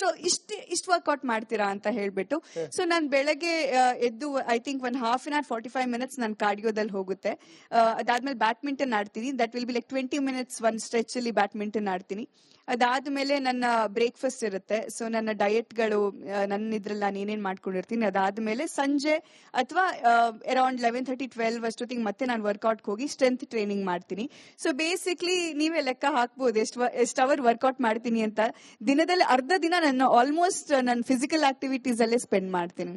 So ಇಷ್ಟು workout ಮಾಡ್ತೀರಾ ಅಂತ ಹೇಳ್ಬಿಟ್ಟು. ಸೊ ನಾನು ಬೆಳಗ್ಗೆ ಎದ್ದು ಐ ಥಿಂಕ್ 1/2 hour 45 minutes ನಾನು ಕಾರ್ಡಿಯೋದಲ್ಲಿ ಹೋಗುತ್ತೆ. ಅದಾದ್ಮೇಲೆ ಬ್ಯಾಡ್ಮಿಂಟನ್ ಆಡ್ತೀನಿ. That will be like 20 minutes one stretch ಅಲ್ಲಿ ಬ್ಯಾಡ್ಮಿಂಟನ್ ಆಡ್ತೀನಿ. ಅದಾದ್ಮೇಲೆ ನನ್ನ ಬ್ರೇಕ್ಫಾಸ್ಟ್ ಇರುತ್ತೆ. ಸೊ ನನ್ನ ಡಯಟ್ಗಳು ನನ್ನ ಇದ್ರಲ್ಲಿ ನಾನು ಏನೇನ್ ಮಾಡ್ಕೊಂಡಿರ್ತೀನಿ. ಅದಾದ್ಮೇಲೆ ಸಂಜೆ ಅಥವಾ ಅರೌಂಡ್ 11:30-12 ಅಷ್ಟೊತ್ತಿಗೆ ಮತ್ತೆ ನಾನು ವರ್ಕೌಟ್ ಹೋಗಿ ಸ್ಟ್ರೆಂತ್ ಟ್ರೈನಿಂಗ್ ಮಾಡ್ತೀನಿ. ಸೊ ಬೇಸಿಕ್ಲಿ ನೀವೇ ಲೆಕ್ಕ ಹಾಕ್ಬೋದು ಎಷ್ಟು ಅವರ್ ವರ್ಕೌಟ್ ಮಾಡ್ತೀನಿ ಅಂತ. ದಿನದಲ್ಲಿ ಅರ್ಧ ದಿನ ನಾನು ಆಲ್ಮೋಸ್ಟ್ ನನ್ನ ಫಿಸಿಕಲ್ ಆಕ್ಟಿವಿಟೀಸ್ ಅಲ್ಲೇ ಸ್ಪೆಂಡ್ ಮಾಡ್ತೀನಿ.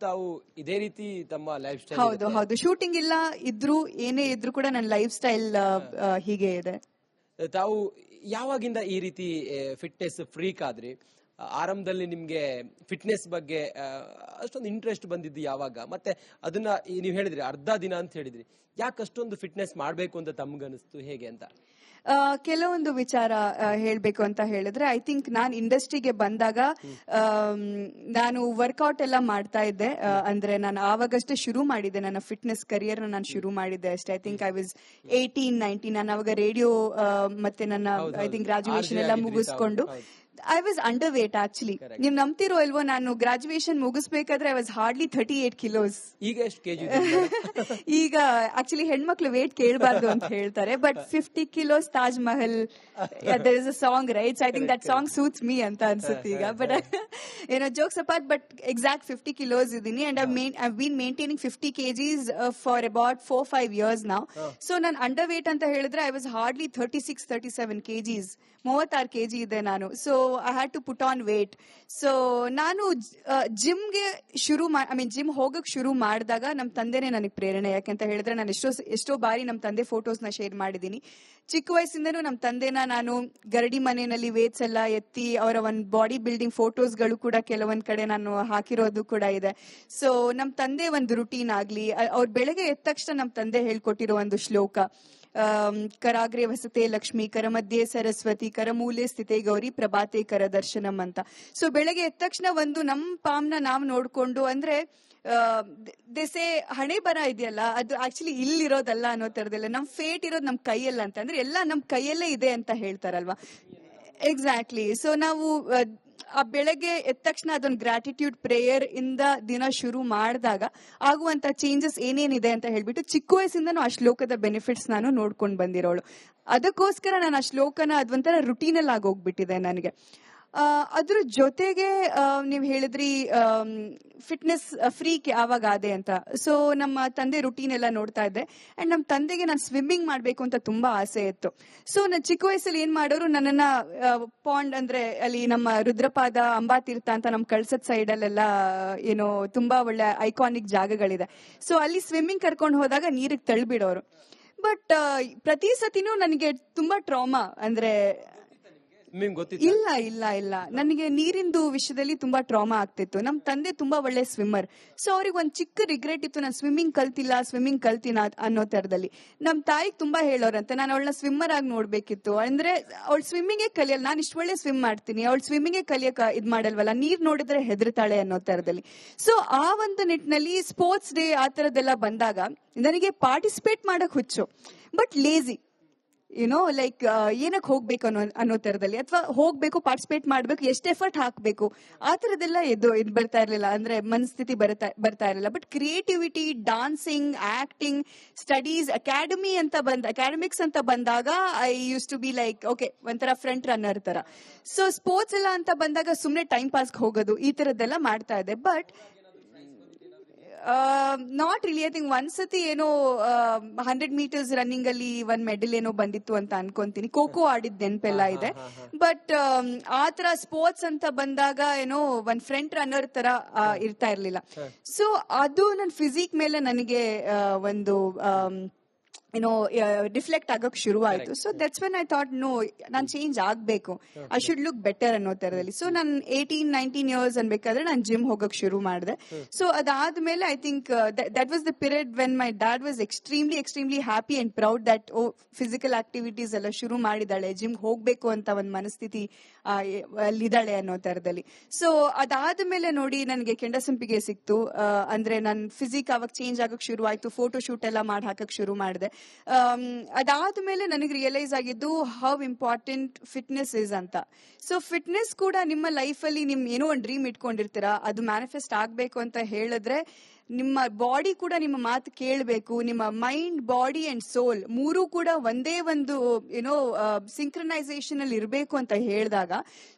ತಾವು ಇದೇ ರೀತಿ ತಮ್ಮ ಲೈಫ್ ಸ್ಟೈಲ್? ಹೌದು. ಶೂಟಿಂಗ್ ಇಲ್ಲ ಇದ್ರು ಏನೇ ಇದ್ರು ಕೂಡ ನನ್ನ ಲೈಫ್ ಸ್ಟೈಲ್ ಹೀಗೆ ಇದೆ. ತಾವು ಯಾವಾಗಿಂದ ಈ ರೀತಿ ಫಿಟ್ನೆಸ್ ಫ್ರೀಕ್ ಆದ್ರಿ? ಆರಂಭದಲ್ಲಿ ನಿಮ್ಗೆ ಫಿಟ್ನೆಸ್ ಬಗ್ಗೆ ಅಷ್ಟೊಂದು ಇಂಟ್ರೆಸ್ಟ್ ಬಂದಿದ್ದು ಯಾವಾಗ? ಮತ್ತೆ ಅದನ್ನ ನೀವು ಹೇಳಿದ್ರಿ ಅರ್ಧ ದಿನ ಅಂತ ಹೇಳಿದ್ರಿ, ಯಾಕೆ ಅಷ್ಟೊಂದು ಫಿಟ್ನೆಸ್ ಮಾಡ್ಬೇಕು ಅಂತ ತಮ್ಗನಿಸ್ತು, ಹೇಗೆ ಅಂತ? ಕೆಲವೊಂದು ವಿಚಾರ ಹೇಳ್ಬೇಕು ಅಂತ ಹೇಳಿದ್ರೆ, ಐ ಥಿಂಕ್ ನಾನು ಇಂಡಸ್ಟ್ರಿಗೆ ಬಂದಾಗ ನಾನು ವರ್ಕೌಟ್ ಎಲ್ಲ ಮಾಡ್ತಾ ಇದ್ದೆ. ಅಂದ್ರೆ ನಾನು ಆವಾಗಷ್ಟೇ ಶುರು ಮಾಡಿದ್ದೆ ನನ್ನ ಫಿಟ್ನೆಸ್ ಕರಿಯರ್ ನಾನು ಶುರು ಮಾಡಿದ್ದೆ ಅಷ್ಟೇ. I think I was 18-19. ನಾನು ಅವಾಗ ರೇಡಿಯೋ ಮತ್ತೆ ನನ್ನ ಐ ಥಿಂಕ್ ಗ್ರಾಜುಯೇಷನ್ ಎಲ್ಲ ಮುಗಿಸ್ಕೊಂಡು I was underweight. Actually ನೀವು ನಂಬ್ತಿರೋ ಇಲ್ವೋ, ನಾನು ಗ್ರಾಜುಯೇಷನ್ ಮುಗಿಸ್ಬೇಕಾದ್ರೆ ಐ ವಾಸ್ ಹಾರ್ಡ್ಲಿ 38 kilos. ಈಗ ಎಷ್ಟು ಕೆಜಿ? ಈಗ ಆಕ್ಚುಲಿ ಹೆಣ್ಮಕ್ಳು ವೇಟ್ ಕೇಳಬಾರ್ದು ಅಂತ ಹೇಳ್ತಾರೆ, but 50 kilos Taj Mahal, there is a song, right? So I think that song suits me ಅಂತ ಅನ್ಸುತ್ತೆ ಈಗ. But jokes apart, but exact 50 kilos ಇದೀನಿ. And I've been maintaining 50 kgs for about 4-5 years now. So ನಾನು underweight ಅಂತ ಹೇಳಿದ್ರೆ I was hardly 36-37 kgs. 36 kg ಇದೆ ನಾನು. So I had to put on weight. So ನಾನು ಜಿಮ್ಗೆ gym ಹೋಗಕ್ ಶುರು ಮಾಡಿದಾಗ ನಮ್ಮ ತಂದೆನೇ ನನಗೆ ಪ್ರೇರಣೆ. ಯಾಕೆಂತ ಹೇಳಿದ್ರೆ ನಾನು ಎಷ್ಟೋ ಬಾರಿ ನಮ್ಮ ತಂದೆ ಫೋಟೋಸ್ನ ಶೇರ್ ಮಾಡಿದ್ದೀನಿ. ಚಿಕ್ಕ ವಯಸ್ಸಿಂದನೂ ನಮ್ಮ ತಂದೆನ ನಾನು ಗರಡಿ ಮನೆಯಲ್ಲಿ ವೇಟ್ಸ್ ಎಲ್ಲ ಎತ್ತಿ ಅವರ ಒಂದು ಬಾಡಿ ಬಿಲ್ಡಿಂಗ್ ಫೋಟೋಸ್ಗಳು ಕೂಡ ಕೆಲವೊಂದ್ ಕಡೆ ನಾನು ಹಾಕಿರೋದು ಕೂಡ ಇದೆ. ಸೊ ನಮ್ಮ ತಂದೆ ಒಂದು ರುಟೀನ್ ಆಗ್ಲಿ, ಅವ್ರು ಬೆಳಗ್ಗೆ ಎದ್ದ ತಕ್ಷಣ ನಮ್ಮ ತಂದೆ ಹೇಳ್ಕೊಟ್ಟಿರೋ ಒಂದು ಶ್ಲೋಕ, ಕರಾಗ್ರೆ ವಸತೆ ಲಕ್ಷ್ಮಿ, ಕರಮಧ್ಯೆ ಸರಸ್ವತಿ, ಕರಮೂಲೆ ಸ್ಥಿತೆ ಗೌರಿ, ಪ್ರಭಾತೆ ಕರ ದರ್ಶನಂ ಅಂತ. ಸೊ ಬೆಳಗ್ಗೆ ಎದ್ದ ತಕ್ಷಣ ಒಂದು ನಮ್ಮ ಪಾಮ್ನ ನಾವು ನೋಡ್ಕೊಂಡು, ಅಂದ್ರೆ ದೇಸೆ ಹಣೆ ಬರ ಇದೆಯಲ್ಲ ಅದು ಆಕ್ಚುಲಿ ಇಲ್ಲಿರೋದಲ್ಲ ಅನ್ನೋ ತರದಲ್ಲ. ನಮ್ ಫೇಟ್ ಇರೋದು ನಮ್ ಕೈಯಲ್ಲ ಅಂತ, ಅಂದ್ರೆ ಎಲ್ಲ ನಮ್ ಕೈಯಲ್ಲೇ ಇದೆ ಅಂತ ಹೇಳ್ತಾರಲ್ವಾ. ಎಕ್ಸಾಕ್ಟ್ಲಿ. ಸೊ ನಾವು ಆ ಬೆಳಗ್ಗೆ ಎದ್ದ ತಕ್ಷಣ ಅದೊಂದು ಗ್ರಾಟಿಟ್ಯೂಡ್ ಪ್ರೇಯರ್ ಇಂದ ದಿನ ಶುರು ಮಾಡಿದಾಗ ಆಗುವಂತ ಚೇಂಜಸ್ ಏನೇನಿದೆ ಅಂತ ಹೇಳ್ಬಿಟ್ಟು ಚಿಕ್ಕ ವಯಸ್ಸಿಂದನೂ ಆ ಶ್ಲೋಕದ ಬೆನಿಫಿಟ್ಸ್ ನಾನು ನೋಡ್ಕೊಂಡು ಬಂದಿರೋಳು. ಅದಕ್ಕೋಸ್ಕರ ನಾನು ಆ ಶ್ಲೋಕನ ಅದೊಂಥರ ರುಟೀನಲ್ಲಿ ಆಗೋಗ್ಬಿಟ್ಟಿದೆ ನನಗೆ. ಅದ್ರ ಜೊತೆಗೆ ನೀವು ಹೇಳಿದ್ರಿ ಫಿಟ್ನೆಸ್ ಫ್ರೀಕ್ ಯಾವಾಗ ಆದೆ ಅಂತ. ಸೊ ನಮ್ಮ ತಂದೆ ರುಟೀನ್ ಎಲ್ಲ ನೋಡ್ತಾ ಇದ್ದೆ. ಅಂಡ್ ನಮ್ಮ ತಂದೆಗೆ ನಾನು ಸ್ವಿಮ್ಮಿಂಗ್ ಮಾಡ್ಬೇಕು ಅಂತ ತುಂಬಾ ಆಸೆ ಇತ್ತು. ಸೊ ನಾನು ಚಿಕ್ಕ ವಯಸ್ಸಲ್ಲಿ ಏನ್ ಮಾಡೋರು, ನನ್ನನ್ನ ಪಾಂಡ್ ಅಂದ್ರೆ ಅಲ್ಲಿ ನಮ್ಮ ರುದ್ರಪಾದ, ಅಂಬಾತೀರ್ಥ ಅಂತ ನಮ್ಮ ಕಳ್ಸದ ಸೈಡ್ ಅಲ್ಲೆಲ್ಲ ಏನೋ ತುಂಬಾ ಒಳ್ಳೆ ಐಕಾನಿಕ್ ಜಾಗಗಳಿದೆ. ಸೊ ಅಲ್ಲಿ ಸ್ವಿಮ್ಮಿಂಗ್ ಕರ್ಕೊಂಡು ಹೋದಾಗ ನೀರಿಗೆ ತಳ್ಳಿಬಿಡೋರು. ಬಟ್ ಪ್ರತಿ ಸತಿನೂ ನನಗೆ ತುಂಬಾ ಟ್ರಾಮಾ, ಅಂದ್ರೆ ಇಲ್ಲ ನನಗೆ ನೀರಿಂದು ವಿಷಯದಲ್ಲಿ ತುಂಬಾ ಟ್ರಾಮಾ ಆಗ್ತಿತ್ತು. ನಮ್ ತಂದೆ ತುಂಬಾ ಒಳ್ಳೆ ಸ್ವಿಮ್ಮರ್. ಸೊ ಅವ್ರಿಗೆ ಒಂದ್ ಚಿಕ್ಕ ರಿಗ್ರೆಟ್ ಇತ್ತು, ನಾನು ಸ್ವಿಮ್ಮಿಂಗ್ ಕಲ್ತಿನ ಅನ್ನೋ ತರದಲ್ಲಿ. ನಮ್ ತಾಯಿಗೆ ತುಂಬಾ ಹೇಳೋರಂತೆ ನಾನು ಅವಳನ್ನ ಸ್ವಿಮ್ಮರ್ ಆಗಿ ನೋಡ್ಬೇಕಿತ್ತು. ಅಂದ್ರೆ ಅವಳು ಸ್ವಿಮ್ಮಿಂಗೇ ಕಲಿಯಲ್ಲ, ನಾನು ಇಷ್ಟು ಒಳ್ಳೆ ಸ್ವಿಮ್ ಮಾಡ್ತೀನಿ, ಅವಳು ಸ್ವಿಮ್ಮಿಂಗೇ ಕಲಿಯಕ್ ಇದ್ ಮಾಡಲ್ವಲ್ಲ, ನೀರ್ ನೋಡಿದ್ರೆ ಹೆದರ್ತಾಳೆ ಅನ್ನೋ ತರದಲ್ಲಿ. ಸೊ ಆ ಒಂದು ನಿಟ್ಟಿನಲ್ಲಿ ಸ್ಪೋರ್ಟ್ಸ್ ಡೇ ಆ ತರದೆಲ್ಲ ಬಂದಾಗ ನನಗೆ ಪಾರ್ಟಿಸಿಪೇಟ್ ಮಾಡಕ್ ಹುಚ್ಚು, ಬಟ್ ಲೇಜಿ, ಯುನೋ ಲೈಕ್ ಏನಕ್ಕೆ ಹೋಗ್ಬೇಕು ಅನ್ನೋ ತರದಲ್ಲಿ, ಅಥವಾ ಹೋಗ್ಬೇಕು ಪಾರ್ಟಿಸಿಪೇಟ್ ಮಾಡ್ಬೇಕು, ಎಷ್ಟು ಎಫರ್ಟ್ ಹಾಕ್ಬೇಕು ಆ ತರದೆಲ್ಲ ಇದು ಬರ್ತಾ ಇರ್ಲಿಲ್ಲ, ಅಂದ್ರೆ ಮನಸ್ಥಿತಿ ಬರ್ತಾ ಇರಲಿಲ್ಲ. But creativity, dancing, acting, studies, academics ಅಂತ ಬಂದಾಗ I use to be like okay ಒಂಥರ ಫ್ರಂಟ್ ರನ್ನರ್ ತರ. ಸೊ ಸ್ಪೋರ್ಟ್ಸ್ ಎಲ್ಲ ಅಂತ ಬಂದಾಗ ಸುಮ್ನೆ ಟೈಮ್ ಪಾಸ್ಗೆ ಹೋಗೋದು ಈ ತರದ್ದೆಲ್ಲ ಮಾಡ್ತಾ ಇದೆ. But not really. I think ಒಂದ್ಸತಿ ಏನೋ 100 meters ರನ್ನಿಂಗ್ ಅಲ್ಲಿ 1 medal ಏನೋ ಬಂದಿತ್ತು ಅಂತ ಅನ್ಕೊಂತೀನಿ. ಖೋ ಆಡಿದ್ ನೆನಪೆಲ್ಲ ಇದೆ. ಬಟ್ ಆತರ ಸ್ಪೋರ್ಟ್ಸ್ ಅಂತ ಬಂದಾಗ ಏನೋ ಒಂದ್ ಫ್ರಂಟ್ ರನ್ನರ್ ತರ ಇರ್ತಾ ಇರ್ಲಿಲ್ಲ. ಸೊ ಅದು ನನ್ನ ಫಿಸಿಕ್ ಮೇಲೆ ನನಗೆ ಒಂದು ಏನೋ ರಿಫ್ಲೆಕ್ಟ್ ಆಗಕ್ ಶುರು ಆಯ್ತು. So that's when I thought no, ನಾನು ಚೇಂಜ್ ಆಗ್ಬೇಕು, ಐ ಶುಡ್ ಲುಕ್ ಬೆಟರ್ ಅನ್ನೋ ತರದಲ್ಲಿ. ಸೊ ನಾನು 18-19 years ಅನ್ಬೇಕಾದ್ರೆ ನಾನು ಜಿಮ್ ಹೋಗಕ್ ಶುರು ಮಾಡಿದೆ. ಸೊ ಅದಾದ್ಮೇಲೆ I think that was the period when my dad was extremely happy and proud that oh physical activities ಎಲ್ಲ ಶುರು ಮಾಡಿದಾಳೆ, ಜಿಮ್ ಹೋಗ್ಬೇಕು ಅಂತ ಒಂದು ಮನಸ್ಥಿತಿ ಅಲ್ಲಿದ್ದಾಳೆ ಅನ್ನೋ ತರದಲ್ಲಿ. ಸೊ ಅದಾದ್ಮೇಲೆ ನೋಡಿ ನನಗೆ ಕೆಂಡಸಂಪಿಗೆ ಸಿಕ್ತು. ಅಂದ್ರೆ ನನ್ನ ಫಿಸಿಕ್ ಅವಾಗ ಚೇಂಜ್ ಆಗಕ್ ಶುರು ಆಯ್ತು, ಫೋಟೋ ಶೂಟ್ ಎಲ್ಲ ಮಾಡಿ ಹಾಕಕ್ ಶುರು ಮಾಡಿದೆ. ಅದಾದ್ಮೇಲೆ ನನಗೆ ರಿಯಲೈಸ್ ಆಗಿದ್ದು ಹೌ ಇಂಪಾರ್ಟೆಂಟ್ ಫಿಟ್ನೆಸ್ ಇಸ್ ಅಂತ. ಸೊ ಫಿಟ್ನೆಸ್ ಕೂಡ ನಿಮ್ಮ ಲೈಫಲ್ಲಿ ನಿಮ್ ಏನೋ ಒಂದು ಡ್ರೀಮ್ ಇಟ್ಕೊಂಡಿರ್ತೀರಾ, ಅದು ಮ್ಯಾನಿಫೆಸ್ಟ್ ಆಗ್ಬೇಕು ಅಂತ ಹೇಳಿದ್ರೆ ನಿಮ್ಮ ಬಾಡಿ ಕೂಡ ನಿಮ್ಮ ಮಾತು ಕೇಳಬೇಕು. ನಿಮ್ಮ ಮೈಂಡ್, ಬಾಡಿ ಅಂಡ್ ಸೋಲ್ ಮೂರು ಕೂಡ ಒಂದೇ ಒಂದು ಏನೋ ಸಿಂಕ್ರನೈಸೇಷನ್ ಅಲ್ಲಿ ಇರಬೇಕು ಅಂತ ಹೇಳಿದಾಗ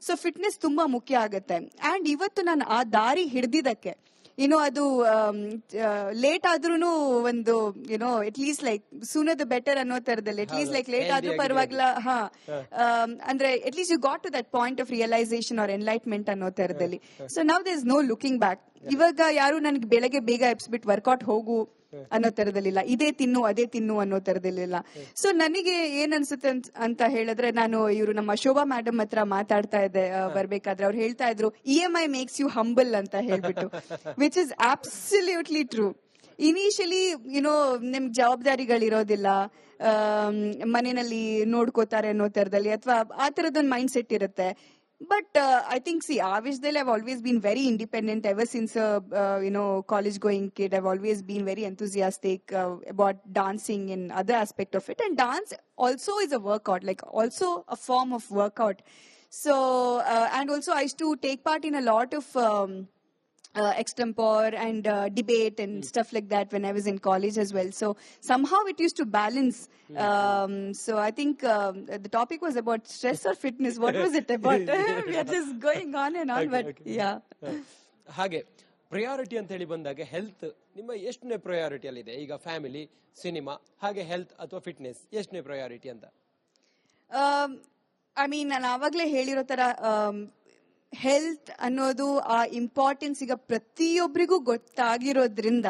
ಸೊ ಫಿಟ್ನೆಸ್ ತುಂಬಾ ಮುಖ್ಯ ಆಗುತ್ತೆ. ಅಂಡ್ ಇವತ್ತು ನಾನು ಆ ದಾರಿ ಹಿಡ್ದಿದ್ದಕ್ಕೆ ಏನೋ ಅದು ಲೇಟ್ ಆದ್ರೂ ಒಂದು ಏನೋ at least like sooner the better ಅನ್ನೋ ತರದಲ್ಲಿ, ಅಟ್ ಲೀಸ್ಟ್ ಲೈಕ್ ಲೇಟ್ ಆದ್ರೂ ಪರವಾಗಿಲ್ಲ, ಅಂದ್ರೆ at least you got to that point of realisation or enlightenment ಅನ್ನೋ ತರದಲ್ಲಿ. So now there is no looking back. ಇವಾಗ ಯಾರು ನನಗೆ ಬೆಳಗ್ಗೆ ಬೇಗ ಎಬ್ಸ್ಬಿಟ್ಟು ವರ್ಕೌಟ್ ಹೋಗು ಅನ್ನೋ ತರದಲ್ಲಿಲ್ಲ, ಇದೇ ತಿನ್ನು ಅದೇ ತಿನ್ನು ಅನ್ನೋ ತರದಲ್ಲಿಲ್ಲ. ಸೊ ನನಗೆ ಏನ್ ಅನ್ಸುತ್ತೆ ಅಂತ ಹೇಳಿದ್ರೆ, ನಾನು ಇವರು ನಮ್ಮ ಶೋಭಾ ಮೇಡಮ್ ಹತ್ರ ಮಾತಾಡ್ತಾ ಇದ್ದೆ ಬರ್ಬೇಕಾದ್ರೆ, ಅವ್ರು ಹೇಳ್ತಾ ಇದ್ರು EMI ಮೇಕ್ಸ್ ಯು ಹಂಬಲ್ ಅಂತ ಹೇಳ್ಬಿಟ್ಟು, which is absolutely true. Initially YONO ನಿಮ್ಗೆ ಜವಾಬ್ದಾರಿಗಳಿರೋದಿಲ್ಲ, ಮನೆಯಲ್ಲಿ ನೋಡ್ಕೋತಾರೆ ಅನ್ನೋ ತರದಲ್ಲಿ, ಅಥವಾ ಆ ತರದೊಂದು ಮೈಂಡ್ ಸೆಟ್ ಇರುತ್ತೆ. But I think, see, Avishadil, I've always been very independent ever since college going kid. I've always been very enthusiastic about dancing and other aspect of it. And dance also is a workout, like also a form of workout. So, and also I used to take part in a lot of extempore and debate and stuff like that when I was in college as well. So somehow it used to balance. So I think the topic was about stress or fitness. What was it about? We are just going on and on, but yeah. ಹಾಗೆ priority ಅಂತ ಹೇಳಿ ಬಂದಾಗ health ನಿಮ್ಮ ಎಷ್ಟನೇ priority ಅಲ್ಲಿ ಇದೆ ಈಗ? Family, cinema, ಹಾಗೆ ಹೆಲ್ತ್ ಅಥವಾ ಫಿಟ್ನೆಸ್ ಎಷ್ಟನೇ ಪ್ರಯಾರಿಟಿ ಅಂತ? ಐ ಮೀನ್ ನಾನು ಆವಾಗಲೇ ಹೇಳಿರೋ ತರ ಹೆಲ್ತ್ ಅನ್ನೋದು ಆ ಇಂಪಾರ್ಟೆನ್ಸ್ ಈಗ ಪ್ರತಿಯೊಬ್ಬರಿಗೂ ಗೊತ್ತಾಗಿರೋದ್ರಿಂದ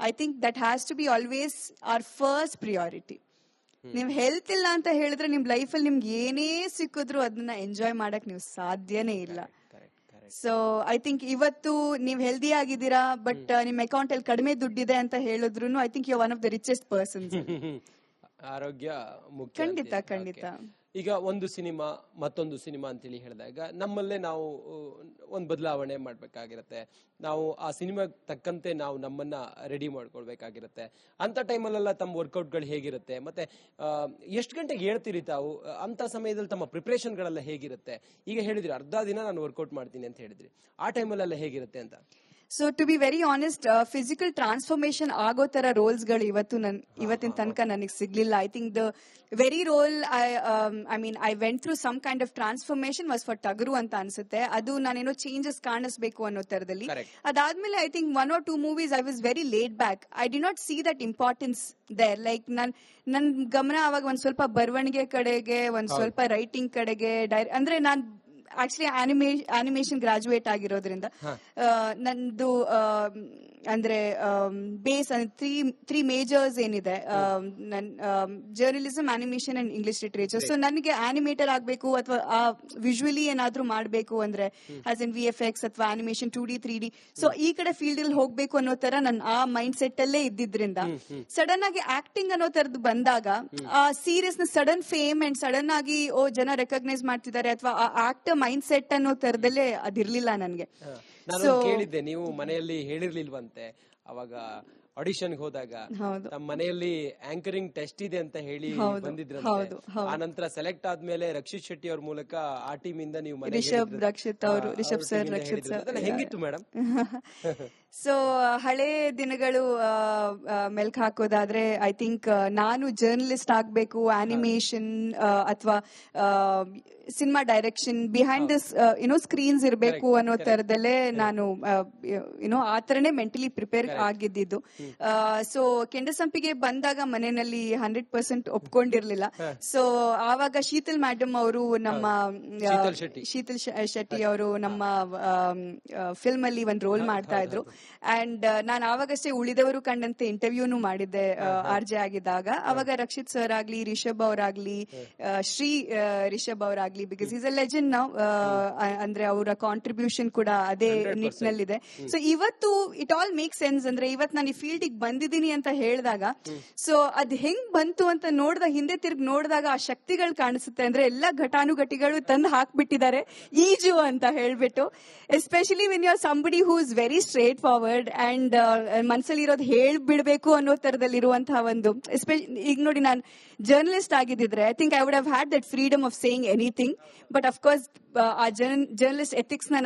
I think that has to be always our first priority. ನೀವ್ ಹೆಲ್ತ್ ಇಲ್ಲ ಅಂತ ಹೇಳಿದ್ರೆ ನಿಮ್ ಲೈಫಲ್ಲಿ ನಿಮ್ಗೆ ಏನೇ ಸಿಕ್ಕಿದ್ರು ಅದನ್ನ ಎಂಜಾಯ್ ಮಾಡಕ್ ನೀವು ಸಾಧ್ಯನೇ ಇಲ್ಲ. ಸೊ ಐ ಥಿಂಕ್ ಇವತ್ತು ನೀವ್ ಹೆಲ್ದಿ ಆಗಿದ್ದೀರಾ, ಬಟ್ ನಿಮ್ ಅಕೌಂಟ್ ಅಲ್ಲಿ ಕಡಿಮೆ ದುಡ್ಡಿದೆ ಅಂತ ಹೇಳಿದ್ರು I think you one of the richest persons. ಆರೋಗ್ಯ ಮುಖ್ಯ. ಖಂಡಿತ ಖಂಡಿತ. ಈಗ ಒಂದು ಸಿನಿಮಾ ಮತ್ತೊಂದು ಸಿನಿಮಾ ಅಂತೇಳಿ ಹೇಳಿದಾಗ ನಮ್ಮಲ್ಲೇ ನಾವು ಒಂದು ಬದಲಾವಣೆ ಮಾಡ್ಬೇಕಾಗಿರತ್ತೆ. ನಾವು ಆ ಸಿನಿಮಾ ತಕ್ಕಂತೆ ನಾವು ನಮ್ಮನ್ನ ರೆಡಿ ಮಾಡ್ಕೊಳ್ಬೇಕಾಗಿರತ್ತೆ. ಅಂತ ಟೈಮಲ್ಲೆಲ್ಲ ತಮ್ಮ ವರ್ಕೌಟ್ಗಳು ಹೇಗಿರುತ್ತೆ, ಮತ್ತೆ ಎಷ್ಟು ಗಂಟೆಗೆ ಹೇಳ್ತೀರಿ ತಾವು? ಅಂತ ಸಮಯದಲ್ಲಿ ತಮ್ಮ ಪ್ರಿಪರೇಷನ್ಗಳೆಲ್ಲ ಹೇಗಿರುತ್ತೆ? ಈಗ ಹೇಳಿದ್ರಿ ಅರ್ಧ ದಿನ ನಾನು ವರ್ಕೌಟ್ ಮಾಡ್ತೀನಿ ಅಂತ ಹೇಳಿದ್ರಿ, ಆ ಟೈಮಲ್ಲೆಲ್ಲ ಹೇಗಿರುತ್ತೆ ಅಂತ? So to be very honest, physical transformation ಆಗೋ ತರ ರೋಲ್ಸ್ಗಳು ಇವತ್ತಿನ ತನಕ ನನಗೆ ಸಿಗ್ಲಿಲ್ಲ. I think the very role I went through some kind of transformation was for Tagaru ಅಂತ ಅನ್ಸುತ್ತೆ. ಅದು ನಾನೇನೋ ಚೇಂಜಸ್ ಕಾಣಿಸ್ಬೇಕು ಅನ್ನೋ ತರದಲ್ಲಿ. ಅದಾದ್ಮೇಲೆ I think 1 or 2 movies I was very laid back. I did not see that importance there. Like ನನ್ ಗಮನ ಅವಾಗ ಒಂದ್ ಸ್ವಲ್ಪ ಬರವಣಿಗೆ ಕಡೆಗೆ, ಒಂದ್ ಸ್ವಲ್ಪ ರೈಟಿಂಗ್ ಕಡೆಗೆ, ಅಂದ್ರೆ ನಾನ್ ಆಕ್ಚುಲಿ ಆನಿಮೇಷನ್ ಗ್ರಾಜುಯೇಟ್ ಆಗಿರೋದ್ರಿಂದ ನಂದು ಅಂದ್ರೆ ಬೇಸ್ ತ್ರೀ ಮೇಜರ್ಸ್ ಏನಿದೆ, journalism, animation and English literature. So ನನಗೆ ಆನಿಮೇಟರ್ ಆಗ್ಬೇಕು ಅಥವಾ ವಿಜುವಲಿ ಏನಾದ್ರೂ ಮಾಡ್ಬೇಕು ಅಂದ್ರೆ ಆಸ್ ಇನ್ VFX ಅಥವಾ ಆನಿಮೇಷನ್ 2D 3D, ಸೊ ಈ ಕಡೆ ಫೀಲ್ಡ್ ಅಲ್ಲಿ ಹೋಗ್ಬೇಕು ಅನ್ನೋ ತರ ನನ್ ಆ ಮೈಂಡ್ ಸೆಟ್ ಅಲ್ಲೇ ಇದ್ದಿದ್ರಿಂದ ಸಡನ್ ಆಗಿ ಆಕ್ಟಿಂಗ್ ಅನ್ನೋ ತರದ್ದು ಬಂದಾಗ ಆ ಸೀರಿಯಸ್ ನ ಸಡನ್ ಫೇಮ್ ಅಂಡ್ ಸಡನ್ ಆಗಿ ಜನ ರೆಕಗ್ನೈಸ್ ಮಾಡ್ತಿದ್ದಾರೆ ಅಥವಾ ಆ ಆಕ್ಟರ್ ಮೈಂಡ್ ಸೆಟ್ ಅನ್ನೋ ತರದಲ್ಲೇ ಅದಿರ್ಲಿಲ್ಲ ನನ್ಗೆ. ನಾನು ಕೇಳಿದ್ದೆ, ನೀವು ಮನೆಯಲ್ಲಿ ಹೇಳಿರ್ಲಿಲ್ವಂತೆ ಅವಾಗ ಆಡಿಷನ್ ಹೋದಾಗ ನಮ್ಮ ಮನೆಯಲ್ಲಿ ಆಂಕರಿಂಗ್ ಟೆಸ್ಟ್ ಇದೆ ಅಂತ ಹೇಳಿ ಬಂದಿದ್ರಂತೆ. ಆ ನಂತರ ಸೆಲೆಕ್ಟ್ ಆದ್ಮೇಲೆ ರಕ್ಷಿತ್ ಶೆಟ್ಟಿ ಅವ್ರ ಮೂಲಕ ಆ ಟೀಮ್ ಇಂದ ನೀವು ರಿಷಬ್ ಸರ್ ಹೆಂಗಿತ್ತು ಮೇಡಮ್? ಸೊ ಹಳೆ ದಿನಗಳು ಮೆಲ್ಕ್ ಹಾಕೋದಾದ್ರೆ ಐ ಥಿಂಕ್ ನಾನು ಜರ್ನಲಿಸ್ಟ್ ಆಗ್ಬೇಕು, ಆನಿಮೇಷನ್ ಅಥವಾ cinema direction behind this screens ಇರಬೇಕು ಅನ್ನೋ ತರದಲ್ಲೇ ನಾನು ಆ ತರನೇ ಮೆಂಟಲಿ ಪ್ರಿಪೇರ್ ಆಗಿದ್ದು. ಸೊ ಕೆಂಡಸಂಪಿಗೆ ಬಂದಾಗ ಮನೆಯಲ್ಲಿ 100% ಒಪ್ಕೊಂಡಿರ್ಲಿಲ್ಲ. ಸೊ ಆವಾಗ ಶೀತಲ್ ಮೇಡಮ್ ಅವರು, ನಮ್ಮ ಶೀತಲ್ ಶೆಟ್ಟಿ ಅವರು ನಮ್ಮ ಫಿಲ್ಮ್ ಅಲ್ಲಿ ಒಂದ್ ರೋಲ್ ಮಾಡ್ತಾ ಇದ್ರು. ಅಂಡ್ ನಾನು ಆವಾಗಷ್ಟೇ ಉಳಿದವರು ಕಂಡಂತೆ ಇಂಟರ್ವ್ಯೂನು ಮಾಡಿದ್ದೆ RJ ಆಗಿದ್ದಾಗ. ಅವಾಗ ರಕ್ಷಿತ್ ಸರ್ ಆಗ್ಲಿ, ರಿಷಬ್ ಅವರಾಗ್ಲಿ, ಶ್ರೀ ರಿಷಬ್ ಅವರಾಗ್ಲಿ, because is a legend now, ಅಂದ್ರೆ ಅವರ ಕಾಂಟ್ರಿಬ್ಯೂಷನ್ ಕೂಡ ಅದೇ ನಿಟ್ಟಿನಲ್ಲಿದೆ. ಸೊ ಇವತ್ತು ಇಟ್ ಆಲ್ ಮೇಕ್ ಸೆನ್ಸ್. ಅಂದ್ರೆ ಇವತ್ತು ನಾನು ಈ ಫೀಲ್ಡ್ ಫೀಲ್ಡಿಗೆ ಬಂದಿದ್ದೀನಿ ಅಂತ ಹೇಳಿದಾಗ, ಸೊ ಅದ್ ಹೆಂಗ್ ಬಂತು ಅಂತ ನೋಡಿದಾಗ, ಹಿಂದೆ ತಿರ್ಗಿ ನೋಡಿದಾಗ ಆ ಶಕ್ತಿಗಳು ಕಾಣಿಸುತ್ತೆ. ಅಂದ್ರೆ ಎಲ್ಲ ಘಟಾನುಘಟಿಗಳು ತಂದು ಹಾಕ್ಬಿಟ್ಟಿದ್ದಾರೆ ಈಜು ಅಂತ ಹೇಳ್ಬಿಟ್ಟು. Especially when you are somebody who is very straightforward and ಮನ್ಸಲ್ಲಿ ಇರೋದು ಹೇಳ್ಬಿಡ್ಬೇಕು ಅನ್ನೋ ತರದಲ್ಲಿರುವಂತಹ ಒಂದು, ಈಗ ನೋಡಿ, ನಾನು ಜರ್ನಲಿಸ್ಟ್ ಆಗಿದ್ದಿದ್ರೆ I think I would have had that freedom of saying anything. But of course ಆ ಜರ್ನಲಿಸ್ಟ್ ಎಥಿಕ್ಸ್ ನ